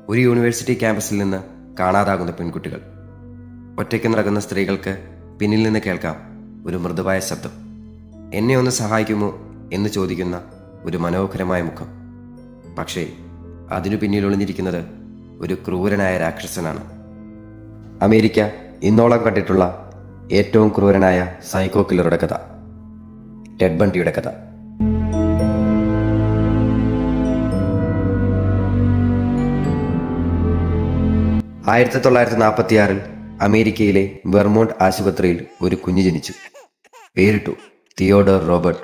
ഒരു യൂണിവേഴ്സിറ്റി ക്യാമ്പസിൽ നിന്ന് കാണാതാകുന്ന പെൺകുട്ടികൾ. ഒറ്റയ്ക്ക് നടക്കുന്ന സ്ത്രീകൾക്ക് പിന്നിൽ നിന്ന് കേൾക്കാം ഒരു മൃദുവായ ശബ്ദം. എന്നെ ഒന്ന് സഹായിക്കുമോ എന്ന് ചോദിക്കുന്ന ഒരു മനോഹരമായ മുഖം. പക്ഷേ അതിനു പിന്നിൽ ഒളിഞ്ഞിരിക്കുന്നത് ഒരു ക്രൂരനായ രാക്ഷസനാണ്. അമേരിക്ക ഇന്നോളം കണ്ടിട്ടുള്ള ഏറ്റവും ക്രൂരനായ സൈക്കോ കില്ലറുടെ കഥ, ടെഡ് ബണ്ടിയുടെ കഥ. ആയിരത്തി 1946 അമേരിക്കയിലെ വെർമോണ്ട് ആശുപത്രിയിൽ ഒരു കുഞ്ഞ് ജനിച്ചു. പേരിട്ടു തിയോഡർ റോബർട്ട്.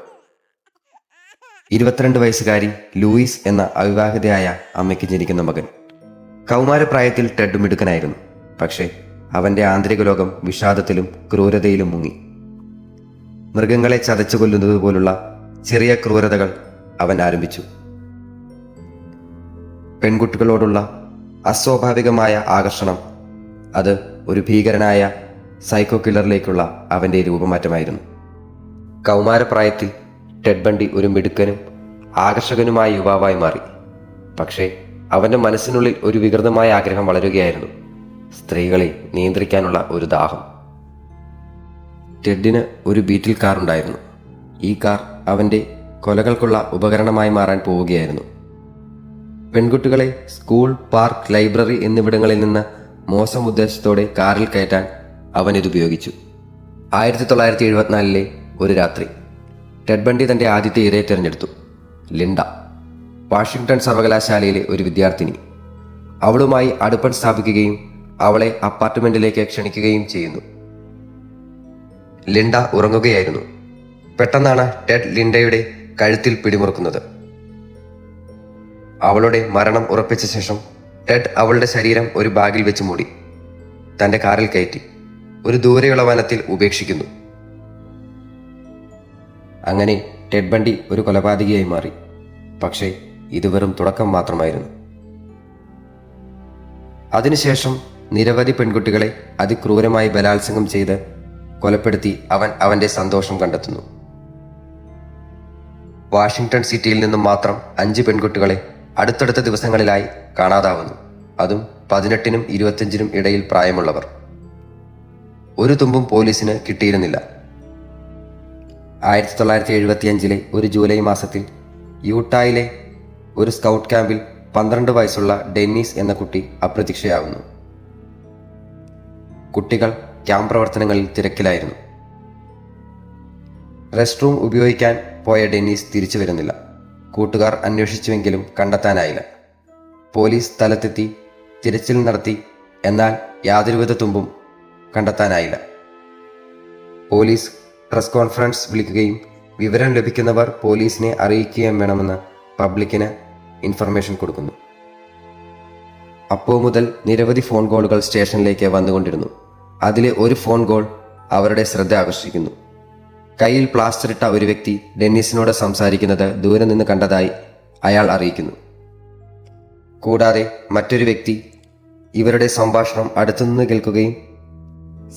22 വയസ്സുകാരി ലൂയിസ് എന്ന അവിവാഹിതയായ അമ്മയ്ക്ക് ജനിക്കുന്ന മകൻ. കൗമാരപ്രായത്തിൽ ടെഡ് മിടുക്കനായിരുന്നു. പക്ഷേ അവൻ്റെ ആന്തരിക ലോകം വിഷാദത്തിലും ക്രൂരതയിലും മുങ്ങി. മൃഗങ്ങളെ ചതച്ചു കൊല്ലുന്നത് പോലുള്ള ചെറിയ ക്രൂരതകൾ അവൻ ആരംഭിച്ചു. പെൺകുട്ടികളോടുള്ള അസ്വാഭാവികമായ ആകർഷണം, അത് ഒരു ഭീകരനായ സൈക്കോ കില്ലറിലേക്കുള്ള അവൻ്റെ രൂപമാറ്റമായിരുന്നു. കൗമാരപ്രായത്തിൽ ടെഡ് ബണ്ടി ഒരു മിടുക്കനും ആകർഷകനുമായ യുവാവായി മാറി. പക്ഷേ അവൻ്റെ മനസ്സിനുള്ളിൽ ഒരു വികൃതമായ ആഗ്രഹം വളരുകയായിരുന്നു: സ്ത്രീകളെ നിയന്ത്രിക്കാനുള്ള ഒരു ദാഹം. ടെഡിന് ഒരു ബീറ്റിൽ കാർ ഉണ്ടായിരുന്നു. ഈ കാർ അവൻ്റെ കൊലകൾക്കുള്ള ഉപകരണമായി മാറാൻ പോവുകയായിരുന്നു. പെൺകുട്ടികളെ സ്കൂൾ, പാർക്ക്, ലൈബ്രറി എന്നിവിടങ്ങളിൽ നിന്ന് മോശം ഉദ്ദേശത്തോടെ കാറിൽ കയറ്റാൻ അവൻ ഇതുപയോഗിച്ചു. 1974 ഒരു രാത്രി ടെഡ് ബണ്ടി തൻ്റെ ആദ്യത്തെ ഇരയെ തിരഞ്ഞെടുത്തു. ലിൻഡ, വാഷിംഗ്ടൺ സർവകലാശാലയിലെ ഒരു വിദ്യാർത്ഥിനി. അവളുമായി അടുപ്പം സ്ഥാപിക്കുകയും അവളെ അപ്പാർട്ട്മെന്റിലേക്ക് ക്ഷണിക്കുകയും ചെയ്യുന്നു. ലിൻഡ ഉറങ്ങുകയായിരുന്നു. പെട്ടെന്നാണ് ടെഡ് ലിൻഡയുടെ കഴുത്തിൽ പിടിമുറുക്കുന്നത്. അവളുടെ മരണം ഉറപ്പിച്ച ശേഷം ടെഡ് അവളുടെ ശരീരം ഒരു ബാഗിൽ വെച്ച് മൂടി തൻ്റെ കാറിൽ കയറ്റി ഒരു ദൂരെയുള്ള വനത്തിൽ ഉപേക്ഷിക്കുന്നു. അങ്ങനെ ടെഡ് ബണ്ടി ഒരു കൊലപാതകിയായി മാറി. പക്ഷേ ഇത് വെറും തുടക്കം മാത്രമായിരുന്നു. അതിനുശേഷം നിരവധി പെൺകുട്ടികളെ അതിക്രൂരമായി ബലാത്സംഗം ചെയ്ത് കൊലപ്പെടുത്തി അവൻ അവൻ്റെ സന്തോഷം കണ്ടെത്തുന്നു. വാഷിംഗ്ടൺ സിറ്റിയിൽ നിന്നും മാത്രം 5 പെൺകുട്ടികളെ അടുത്തടുത്ത ദിവസങ്ങളിലായി കാണാതാവുന്നു. അതും 18-നും 25-നും ഇടയിൽ പ്രായമുള്ളവർ. ഒരു തുമ്പും പോലീസിന് കിട്ടിയിരുന്നില്ല. 1975 ഒരു ജൂലൈ മാസത്തിൽ യൂട്ടായിലെ ഒരു സ്കൗട്ട് ക്യാമ്പിൽ 12 വയസ്സുള്ള ഡെന്നീസ് എന്ന കുട്ടി അപ്രത്യക്ഷയാവുന്നു. കുട്ടികൾ ക്യാമ്പ് പ്രവർത്തനങ്ങളിൽ തിരക്കിലായിരുന്നു. റെസ്റ്റ് റൂം ഉപയോഗിക്കാൻ പോയ ഡെന്നീസ് തിരിച്ചു വരുന്നില്ല. കൂട്ടുകാർ അന്വേഷിച്ചുവെങ്കിലും കണ്ടെത്താനായില്ല. പോലീസ് സ്ഥലത്തെത്തി തിരച്ചിൽ നടത്തി. എന്നാൽ യാതൊരുവിധ തുമ്പും കണ്ടെത്താനായില്ല. പോലീസ് പ്രസ് കോൺഫറൻസ് വിളിക്കുകയും വിവരം ലഭിക്കുന്നവർ പോലീസിനെ അറിയിക്കുകയും വേണമെന്ന് പബ്ലിക്കിന് ഇൻഫർമേഷൻ കൊടുക്കുന്നു. അപ്പോൾ മുതൽ നിരവധി ഫോൺ കോളുകൾ സ്റ്റേഷനിലേക്ക് വന്നുകൊണ്ടിരുന്നു. അതിലെ ഒരു ഫോൺ കോൾ അവരുടെ ശ്രദ്ധ ആകർഷിക്കുന്നു. കയ്യിൽ പ്ലാസ്റ്റർ ഇട്ട ഒരു വ്യക്തി ഡെന്നീസിനോട് സംസാരിക്കുന്നത് ദൂരെ നിന്ന് കണ്ടതായി അയാൾ അറിയിക്കുന്നു. കൂടാതെ മറ്റൊരു വ്യക്തി ഇവരുടെ സംഭാഷണം അടുത്തുനിന്ന് കേൾക്കുകയും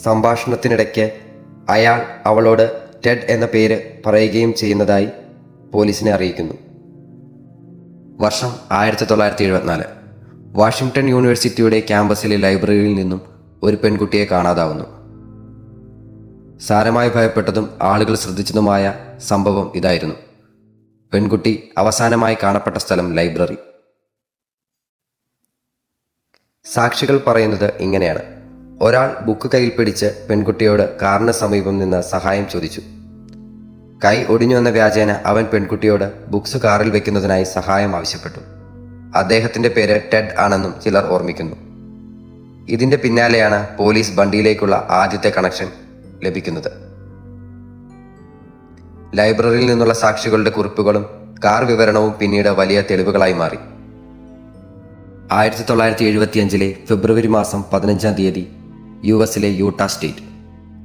സംഭാഷണത്തിനിടയ്ക്ക് അയാൾ അവളോട് ടെഡ് എന്ന പേര് പറയുകയും ചെയ്യുന്നതായി പോലീസിനെ അറിയിക്കുന്നു. വർഷം 1974. വാഷിംഗ്ടൺ യൂണിവേഴ്സിറ്റിയുടെ ക്യാമ്പസിലെ ലൈബ്രറിയിൽ നിന്നും ഒരു പെൺകുട്ടിയെ കാണാതാവുന്നു. സാരമായി ഭയപ്പെട്ടതും ആളുകൾ ശ്രദ്ധിച്ചതുമായ സംഭവം ഇതായിരുന്നു. പെൺകുട്ടി അവസാനമായി കാണപ്പെട്ട സ്ഥലം ലൈബ്രറി. സാക്ഷികൾ പറയുന്നത് ഇങ്ങനെയാണ്: ഒരാൾ ബുക്ക് കയ്യിൽ പിടിച്ച് പെൺകുട്ടിയോട് കാറിന് സമീപം നിന്ന് സഹായം ചോദിച്ചു. കൈ ഒടിഞ്ഞു എന്ന വ്യാജേന അവൻ പെൺകുട്ടിയോട് ബുക്സ് കാറിൽ വെക്കുന്നതിനായി സഹായം ആവശ്യപ്പെട്ടു. അദ്ദേഹത്തിന്റെ പേര് ടെഡ് ആണെന്നും ചിലർ ഓർമ്മിക്കുന്നു. ഇതിന്റെ പിന്നാലെയാണ് പോലീസ് ബണ്ടിയിലേക്കുള്ള ആദ്യത്തെ കണക്ഷൻ ലഭിക്കുന്നത്. ലൈബ്രറിയിൽ നിന്നുള്ള സാക്ഷികളുടെ കുറിപ്പുകളും കാർ വിവരണവും പിന്നീട് വലിയ തെളിവുകളായി മാറി. 1975 ഫെബ്രുവരി മാസം 15 US-ലെ യൂട്ടാ സ്റ്റേറ്റ്.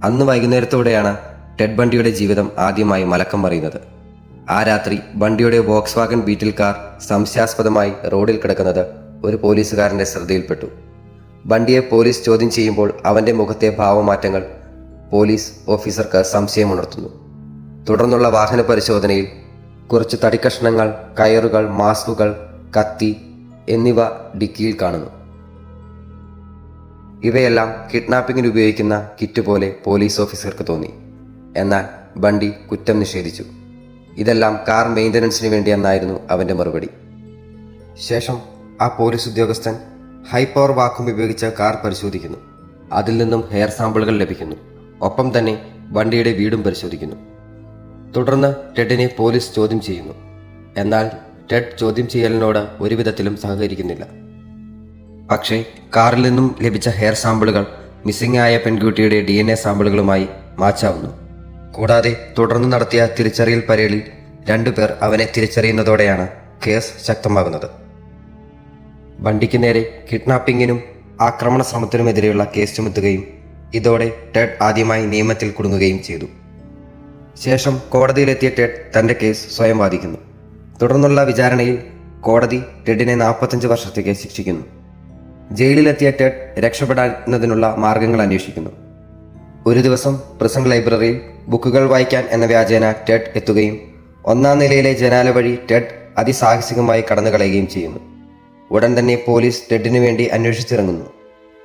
അന്ന് വൈകുന്നേരത്തോടെയാണ് ടെഡ് ബണ്ടിയുടെ ജീവിതം ആദ്യമായി മലക്കം മറിയുന്നത്. ആ രാത്രി ബണ്ടിയുടെ വോക്സ് വാഗൺ ബീറ്റിൽ കാർ സംശയാസ്പദമായി റോഡിൽ കിടക്കുന്നത് ഒരു പോലീസുകാരന്റെ ശ്രദ്ധയിൽപ്പെട്ടു. ബണ്ടിയെ പോലീസ് ചോദ്യം ചെയ്യുമ്പോൾ അവന്റെ മുഖത്തെ ഭാവമാറ്റങ്ങൾ പോലീസ് ഓഫീസർക്ക് സംശയമുണർത്തുന്നു. തുടർന്നുള്ള വാഹന പരിശോധനയിൽ കുറച്ച് തടിക്കഷ്ണങ്ങൾ, കയറുകൾ, മാസ്കുകൾ, കത്തി, എന്നിവ ഡിക്കിയിൽ കാണുന്നു. ഇവയെല്ലാം കിഡ്നാപ്പിങ്ങിന് ഉപയോഗിക്കുന്ന കിറ്റ് പോലെ പോലീസ് ഓഫീസർക്ക് തോന്നി. എന്നാൽ ബണ്ടി കുറ്റം നിഷേധിച്ചു. ഇതെല്ലാം കാർ മെയിൻ്റനൻസിന് വേണ്ടിയെന്നായിരുന്നു അവൻ്റെ മറുപടി. ശേഷം ആ പോലീസ് ഉദ്യോഗസ്ഥൻ ഹൈ പവർ വാക്വം ഉപയോഗിച്ച് കാർ പരിശോധിക്കുന്നു. അതിൽ നിന്നും ഹെയർ സാമ്പിളുകൾ ലഭിക്കുന്നു. ഒപ്പം തന്നെ ബണ്ടിയുടെ വീടും പരിശോധിക്കുന്നു. തുടർന്ന് ടെഡിനെ പോലീസ് ചോദ്യം ചെയ്യുന്നു. എന്നാൽ ടെഡ് ചോദ്യം ചെയ്യലിനോട് ഒരു വിധത്തിലും സഹകരിക്കുന്നില്ല. പക്ഷേ കാറിൽ നിന്നും ലഭിച്ച ഹെയർ സാമ്പിളുകൾ മിസ്സിംഗ് ആയ പെൺകുട്ടിയുടെ DNA സാമ്പിളുകളുമായി മാച്ചാവുന്നു. കൂടാതെ തുടർന്ന് നടത്തിയ തിരിച്ചറിയൽ പരേഡിൽ 2 പേർ അവനെ തിരിച്ചറിയുന്നതോടെയാണ് കേസ് ശക്തമാകുന്നത്. ബണ്ടിക്ക് നേരെ കിഡ്നാപ്പിങ്ങിനും ആക്രമണ ശ്രമത്തിനുമെതിരെയുള്ള കേസ് ചുമത്തുകയും ഇതോടെ ടെഡ് ആദ്യമായി നിയമത്തിൽ കുടുങ്ങുകയും ചെയ്തു. ശേഷം കോടതിയിലെത്തിയ ടെഡ് തൻ്റെ കേസ് സ്വയം വാദിക്കുന്നു. തുടർന്നുള്ള വിചാരണയിൽ കോടതി ടെഡിനെ 45 വർഷത്തേക്ക് ശിക്ഷിക്കുന്നു. ജയിലിലെത്തിയ ടെഡ് രക്ഷപ്പെടാവുന്നതിനുള്ള മാർഗങ്ങൾ അന്വേഷിക്കുന്നു. ഒരു ദിവസം പ്രിസൺ ലൈബ്രറിയിൽ ബുക്കുകൾ വായിക്കാൻ എന്ന വ്യാജേന ടെഡ് എത്തുകയും 1-ാം നിലയിലെ ജനാല വഴി ടെഡ് അതിസാഹസികമായി കടന്നു കളയുകയും ചെയ്യുന്നു. ഉടൻ തന്നെ പോലീസ് ടെഡിനു വേണ്ടി അന്വേഷിച്ചിറങ്ങുന്നു.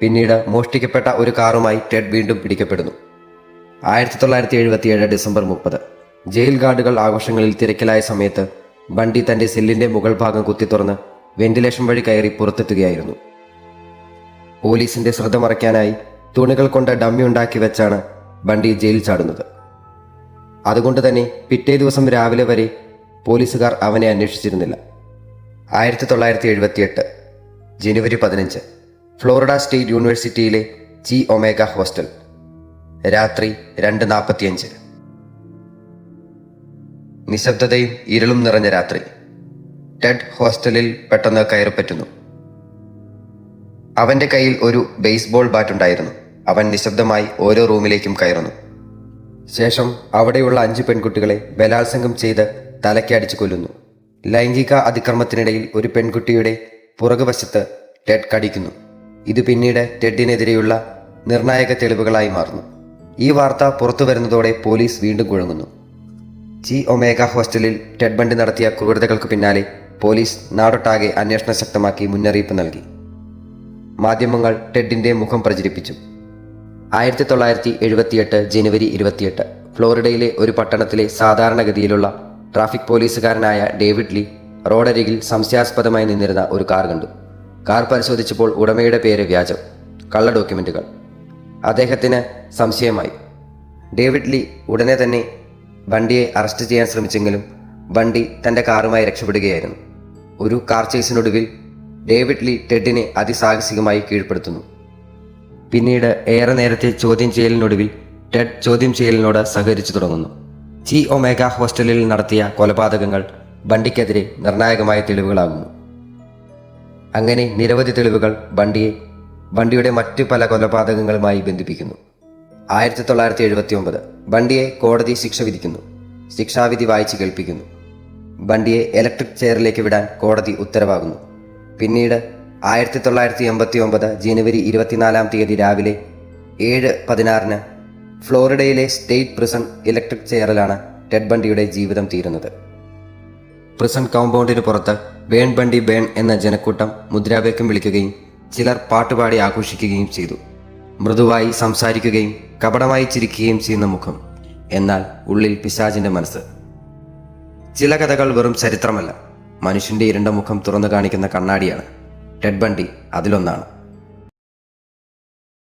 പിന്നീട് മോഷ്ടിക്കപ്പെട്ട ഒരു കാറുമായി ടെഡ് വീണ്ടും പിടിക്കപ്പെടുന്നു. 1977 ഡിസംബർ 30 ജയിൽ ഗാർഡുകൾ ആഘോഷങ്ങളിൽ തിരക്കിലായ സമയത്ത് ബണ്ടി തൻ്റെ സെല്ലിൻ്റെ മുകൾ ഭാഗം കുത്തിത്തുറന്ന് വെന്റിലേഷൻ വഴി കയറി പുറത്തെത്തുകയായിരുന്നു. പോലീസിന്റെ ശ്രദ്ധ മറയ്ക്കാനായി തുണികൾ കൊണ്ട് ഡമ്മി ഉണ്ടാക്കി വെച്ചാണ് ബണ്ടി ജയിൽ ചാടുന്നത്. അതുകൊണ്ട് തന്നെ പിറ്റേ ദിവസം രാവിലെ വരെ പോലീസുകാർ അവനെ അന്വേഷിച്ചിരുന്നില്ല. 1978 ജനുവരി 15 ഫ്ലോറിഡ സ്റ്റേറ്റ് യൂണിവേഴ്സിറ്റിയിലെ ചി ഒമേഗ ഹോസ്റ്റൽ. രാത്രി 2:45. നിശബ്ദതയും ഇരുളും നിറഞ്ഞ രാത്രി. ടെഡ് ഹോസ്റ്റലിൽ പെട്ടെന്ന് കയറിപ്പറ്റുന്നു. അവൻ്റെ കയ്യിൽ ഒരു ബേസ്ബോൾ ബാറ്റ് ഉണ്ടായിരുന്നു. അവൻ നിശബ്ദമായി ഓരോ റൂമിലേക്കും കയറുന്നു. ശേഷം അവിടെയുള്ള 5 പെൺകുട്ടികളെ ബലാത്സംഗം ചെയ്ത് തലയ്ക്ക് അടിച്ചു കൊല്ലുന്നു. ലൈംഗിക അതിക്രമത്തിനിടയിൽ ഒരു പെൺകുട്ടിയുടെ പുറകുവശത്ത് ടെഡ് കടിക്കുന്നു. ഇത് പിന്നീട് ടെഡിനെതിരെയുള്ള നിർണായക തെളിവുകളായി മാറുന്നു. ഈ വാർത്ത പുറത്തു വരുന്നതോടെ പോലീസ് വീണ്ടും കുഴങ്ങുന്നു. ചി ഒമേഗ ഹോസ്റ്റലിൽ ടെഡ് ബണ്ടി നടത്തിയ ക്രൂരതകൾക്ക് പിന്നാലെ പോലീസ് നാടൊട്ടാകെ അന്വേഷണം ശക്തമാക്കി മുന്നറിയിപ്പ് നൽകി. മാധ്യമങ്ങൾ ടെഡിൻ്റെ മുഖം പ്രചരിപ്പിച്ചു. 1978 ജനുവരി 28 ഫ്ലോറിഡയിലെ ഒരു പട്ടണത്തിലെ സാധാരണഗതിയിലുള്ള ട്രാഫിക് പോലീസുകാരനായ ഡേവിഡ് ലീ റോഡരികിൽ സംശയാസ്പദമായി നിന്നിരുന്ന ഒരു കാർ കണ്ടു. കാർ പരിശോധിച്ചപ്പോൾ ഉടമയുടെ പേര് വ്യാജം, കള്ള ഡോക്യുമെന്റുകൾ. അദ്ദേഹത്തിന് സംശയമായി. ഡേവിഡ് ലീ ഉടനെ തന്നെ ബണ്ടിയെ അറസ്റ്റ് ചെയ്യാൻ ശ്രമിച്ചെങ്കിലും ബണ്ടി തൻ്റെ കാറുമായി രക്ഷപ്പെടുകയായിരുന്നു. ഒരു കാർ ചേസിനൊടുവിൽ ഡേവിഡ് ലീ ടെഡിനെ അതിസാഹസികമായി കീഴ്പ്പെടുത്തുന്നു. പിന്നീട് ഏറെ നേരത്തെ ചോദ്യം ചെയ്യലിനൊടുവിൽ ടെഡ് ചോദ്യം ചെയ്യലിനോട് സഹകരിച്ചു തുടങ്ങുന്നു. ചി ഒമേഗ ഹോസ്റ്റലിൽ നടത്തിയ കൊലപാതകങ്ങൾ ബണ്ടിക്കെതിരെ നിർണായകമായ തെളിവുകളാകുന്നു. അങ്ങനെ നിരവധി തെളിവുകൾ ബണ്ടിയുടെ മറ്റു പല കൊലപാതകങ്ങളുമായി ബന്ധിപ്പിക്കുന്നു. 1979 ബണ്ടിയെ കോടതി ശിക്ഷ വിധിക്കുന്നു. ശിക്ഷാവിധി വായിച്ച് കേൾപ്പിക്കുന്നു. ബണ്ടിയെ ഇലക്ട്രിക് ചെയറിലേക്ക് വിടാൻ കോടതി ഉത്തരവാകുന്നു. പിന്നീട് 1989 ജനുവരി 24-ാം തീയതി രാവിലെ 7:16 ഫ്ലോറിഡയിലെ സ്റ്റേറ്റ് പ്രിസൺ ഇലക്ട്രിക് ചെയറിലാണ് ടെഡ് ബണ്ടിയുടെ ജീവിതം തീരുന്നത്. പ്രിസൺ കോമ്പൗണ്ടിന് പുറത്ത് ബേൺ ബണ്ടി ബേൺ എന്ന ജനക്കൂട്ടം മുദ്രാവാക്യം വിളിക്കുകയും ചിലർ പാട്ടുപാടി ആഘോഷിക്കുകയും ചെയ്തു. മൃദുവായി സംസാരിക്കുകയും കപടമായി ചിരിക്കുകയും ചെയ്യുന്ന മുഖം, എന്നാൽ ഉള്ളിൽ പിശാചിന്റെ മനസ്സ്. ചില കഥകൾ വെറും ചരിത്രമല്ല, മനുഷ്യന്റെ ഇരുണ്ട മുഖം തുറന്നു കാണിക്കുന്ന കണ്ണാടിയാണ്. ടെഡ് ബണ്ടി അതിലൊന്നാണ്.